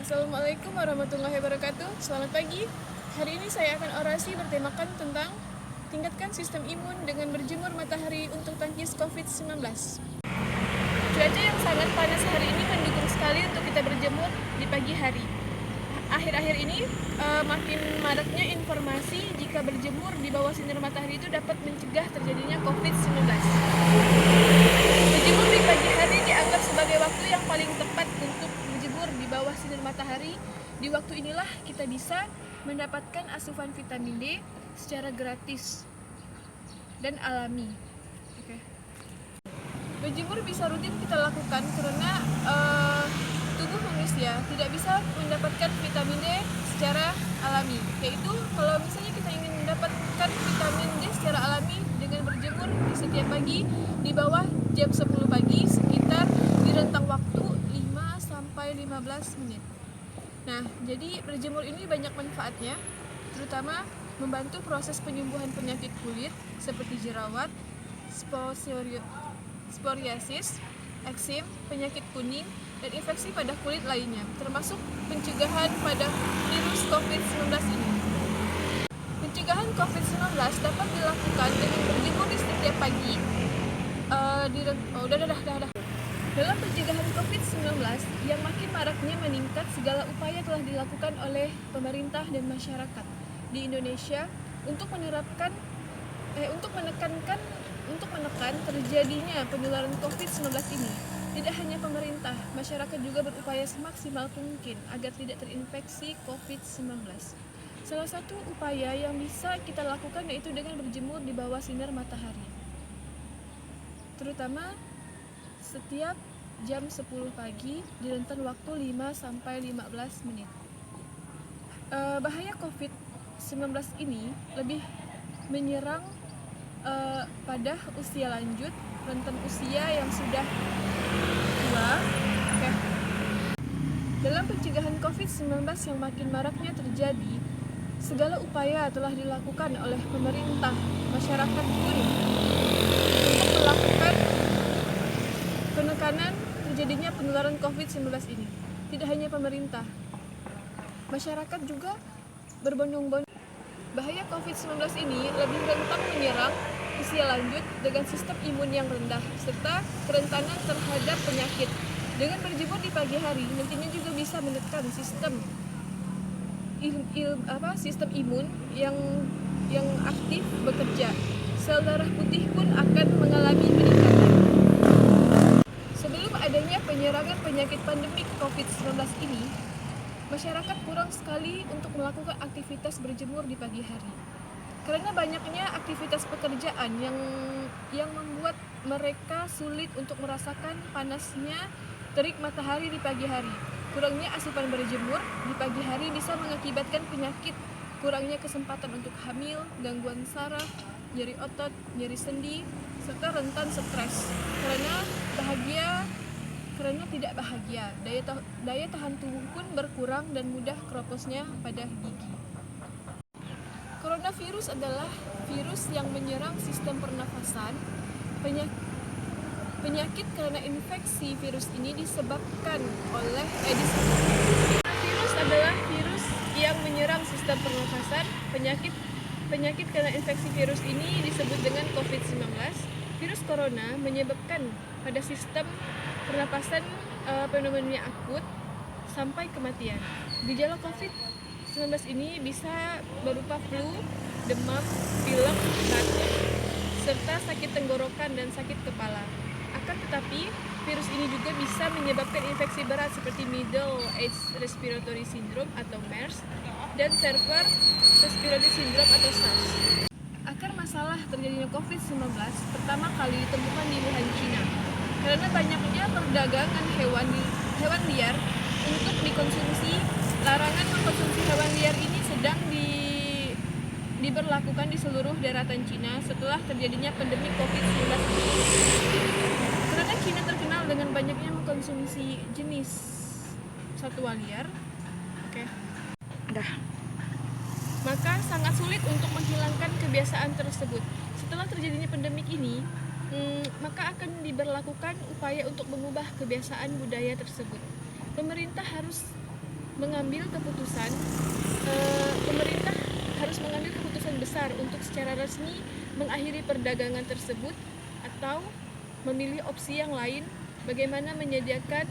Assalamualaikum warahmatullahi wabarakatuh. Selamat pagi. Hari ini saya akan orasi bertemakan tentang tingkatkan sistem imun dengan berjemur matahari untuk tangkis COVID-19. Cuaca yang sangat panas hari ini mendukung sekali untuk kita berjemur di pagi hari. Akhir-akhir ini makin maraknya informasi jika berjemur di bawah sinar matahari itu dapat mencegah terjadinya COVID-19. Berjemur di pagi hari dianggap sebagai waktu yang paling tepat untuk berjemur di bawah sinar matahari. Di waktu inilah kita bisa mendapatkan asupan vitamin D secara gratis dan alami. Berjemur bisa rutin kita lakukan karena tubuh manusia tidak bisa mendapatkan vitamin D secara alami. Yaitu kalau misalnya kita ingin mendapatkan vitamin D secara alami dengan berjemur di setiap pagi di bawah jam 10 pagi sekitar di rentang waktu 5-15 menit. Nah, jadi berjemur ini banyak manfaatnya, terutama membantu proses penyembuhan penyakit kulit seperti jerawat, psoriasis, eksim, penyakit kuning, dan infeksi pada kulit lainnya, termasuk pencegahan pada virus COVID-19 ini. Pencegahan COVID-19 dapat dilakukan dengan berjemur di setiap pagi. Dalam pencegahan COVID-19 yang makin maraknya meningkat, segala upaya telah dilakukan oleh pemerintah dan masyarakat di Indonesia untuk menekan terjadinya penularan COVID-19 ini. Tidak hanya pemerintah, masyarakat juga berupaya semaksimal mungkin agar tidak terinfeksi COVID-19. Salah satu upaya yang bisa kita lakukan yaitu dengan berjemur di bawah sinar matahari, terutama setiap jam 10 pagi di rentan waktu 5-15 menit. Bahaya COVID-19 ini lebih menyerang pada usia lanjut, rentan usia yang sudah tua. Dalam pencegahan COVID-19 yang makin maraknya terjadi, segala upaya telah dilakukan oleh pemerintah, masyarakat pun untuk melakukan penekanan terjadinya penularan COVID-19 ini. Tidak hanya pemerintah, masyarakat juga berbondong-bondong. Bahaya COVID-19 ini lebih rentan menyerang usia lanjut dengan sistem imun yang rendah serta kerentanan terhadap penyakit. Dengan berjemur di pagi hari, nantinya juga bisa menekan sistem imun yang aktif bekerja. Sel darah putih pun akan mengalami peningkatan. Sebelum adanya penyerangan penyakit pandemik COVID-19 ini, masyarakat kurang sekali untuk melakukan aktivitas berjemur di pagi hari. Karena banyaknya aktivitas pekerjaan yang membuat mereka sulit untuk merasakan panasnya terik matahari di pagi hari. Kurangnya asupan berjemur di pagi hari bisa mengakibatkan penyakit, kurangnya kesempatan untuk hamil, gangguan saraf, nyeri otot, nyeri sendi, serta rentan stres. Karena tidak bahagia, daya tahan tubuh pun berkurang dan mudah keroposnya pada gigi. Coronavirus adalah virus yang menyerang sistem pernafasan. Penyakit karena infeksi virus ini disebabkan oleh virus adalah virus yang menyerang sistem pernafasan. Penyakit karena infeksi virus ini disebut dengan COVID-19. Virus corona menyebabkan pada sistem pernapasan pneumonia akut sampai kematian. Gejala COVID-19 ini bisa berupa flu, demam, pilek, batuk, serta sakit tenggorokan dan sakit kepala. Akan tetapi, virus ini juga bisa menyebabkan infeksi berat seperti Middle Age Respiratory Syndrome atau MERS dan Severe Respiratory Syndrome atau SARS. Akar masalah terjadinya COVID-19 pertama kali ditemukan di Wuhan, China. Karena banyaknya perdagangan hewan liar untuk dikonsumsi, larangan mengkonsumsi hewan liar ini sedang diberlakukan di seluruh daratan Cina setelah terjadinya pandemi COVID-19. Karena Cina terkenal dengan banyaknya mengkonsumsi jenis satwa liar, maka sangat sulit untuk menghilangkan kebiasaan tersebut. Setelah terjadinya pandemik ini, maka akan diberlakukan upaya untuk mengubah kebiasaan budaya tersebut. Pemerintah harus mengambil keputusan, pemerintah harus mengambil keputusan besar untuk secara resmi mengakhiri perdagangan tersebut atau memilih opsi yang lain, bagaimana menyediakan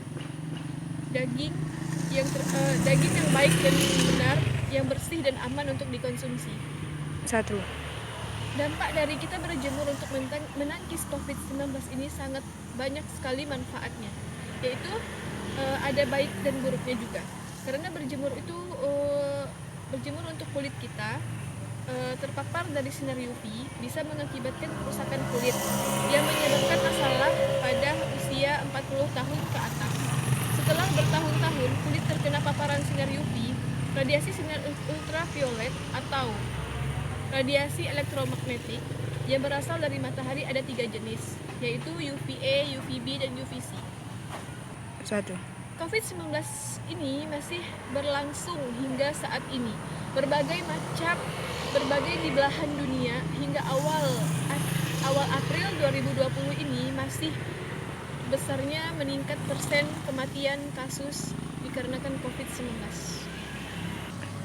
daging daging yang baik dan benar, yang bersih dan aman untuk dikonsumsi. 1. Dampak dari kita berjemur untuk menangkis COVID-19 ini sangat banyak sekali manfaatnya, yaitu ada baik dan buruknya juga. Karena berjemur untuk kulit kita, terpapar dari sinar UV bisa mengakibatkan kerusakan kulit yang menyebabkan masalah pada usia 40 tahun ke atas. Setelah bertahun-tahun kulit terkena paparan sinar UV, radiasi sinar ultraviolet atau radiasi elektromagnetik yang berasal dari matahari ada 3 jenis, yaitu UVA, UVB, dan UVC. 1. COVID-19 ini masih berlangsung hingga saat ini. Berbagai di belahan dunia hingga awal April 2020 ini masih besarnya meningkat persen kematian kasus dikarenakan COVID-19.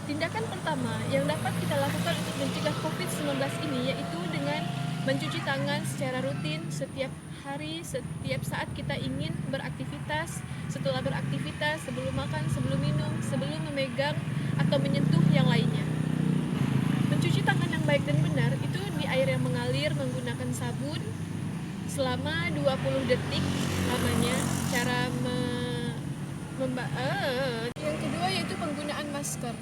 Tindakan pertama yang dapat kita lakukan untuk mencegah COVID-19 ini yaitu dengan mencuci tangan secara rutin setiap hari, setiap saat kita ingin beraktivitas, setelah beraktivitas, sebelum makan, sebelum minum, sebelum memegang atau menyentuh yang lainnya. Mencuci tangan yang baik dan benar itu di air yang mengalir menggunakan sabun selama 20 detik lamanya. Yang kedua yaitu penggunaan masker.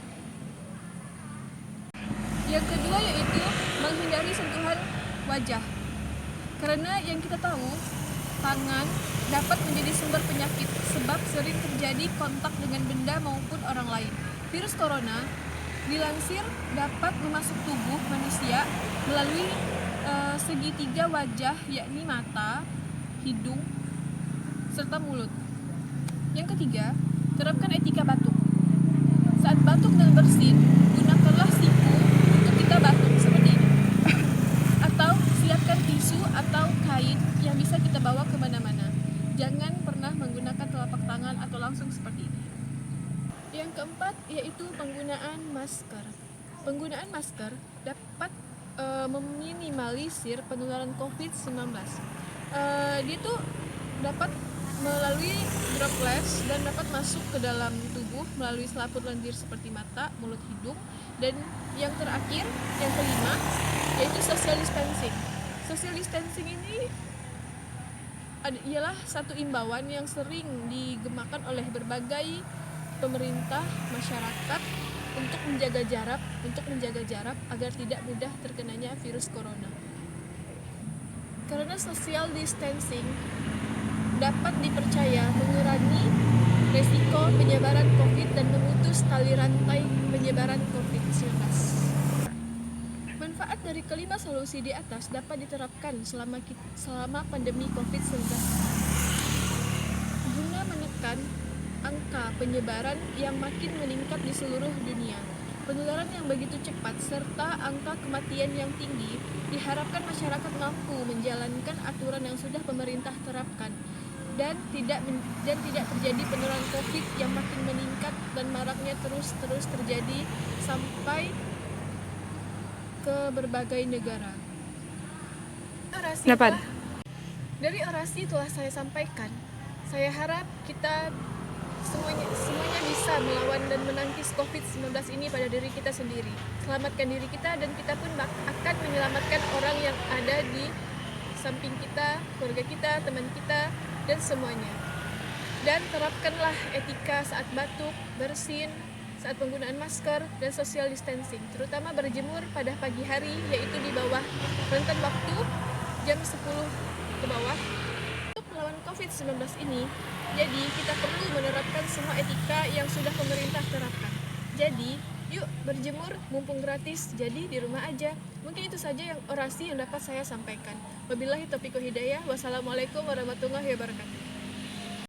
Yang kedua yaitu menghindari sentuhan wajah. Karena yang kita tahu, tangan dapat menjadi sumber penyakit sebab sering terjadi kontak dengan benda maupun orang lain. Virus corona dilansir dapat memasuk tubuh manusia melalui segitiga wajah, yakni mata, hidung, serta mulut. Yang ketiga, terapkan etika batuk. Saat batuk dan bersin, gunakanlah siku untuk kita batuk seperti ini. Atau siapkan tisu atau kain yang bisa kita bawa kemana-mana. Jangan pernah menggunakan telapak tangan atau langsung seperti ini. Yang keempat yaitu penggunaan masker. Penggunaan masker dapat meminimalisir penularan COVID-19. Dia tuh dapat melalui droplets dan dapat masuk ke dalam tubuh melalui selaput lendir seperti mata, mulut, hidung. Dan yang terakhir, yang kelima, yaitu social distancing. Social distancing ini ialah satu imbauan yang sering digemakan oleh berbagai pemerintah, masyarakat untuk menjaga jarak agar tidak mudah terkenanya virus corona. Karena social distancing dapat dipercaya mengurangi resiko penyebaran COVID dan memutus tali rantai penyebaran COVID-19. Manfaat dari kelima solusi di atas dapat diterapkan selama pandemi COVID-19 guna menekan angka penyebaran yang makin meningkat di seluruh dunia. Penularan yang begitu cepat serta angka kematian yang tinggi, diharapkan masyarakat mampu menjalankan aturan yang sudah pemerintah terapkan dan tidak terjadi penularan COVID yang makin meningkat dan maraknya terus terjadi sampai ke berbagai negara. Dari orasi telah saya sampaikan, saya harap kita semuanya bisa melawan dan menangkis COVID-19 ini pada diri kita sendiri. Selamatkan diri kita dan kita pun akan menyelamatkan orang yang ada di samping kita, keluarga kita, teman kita, dan semuanya. Dan terapkanlah etika saat batuk, bersin, saat penggunaan masker, dan social distancing, terutama berjemur pada pagi hari, yaitu di bawah rentan waktu jam 10 ke bawah. Untuk melawan COVID-19 ini, jadi kita perlu menerapkan semua etika yang sudah pemerintah terapkan. Jadi, yuk berjemur mumpung gratis, jadi di rumah aja. Mungkin itu saja orasi yang dapat saya sampaikan. Wabillahi taufiq wal hidayah. Wassalamualaikum warahmatullahi wabarakatuh.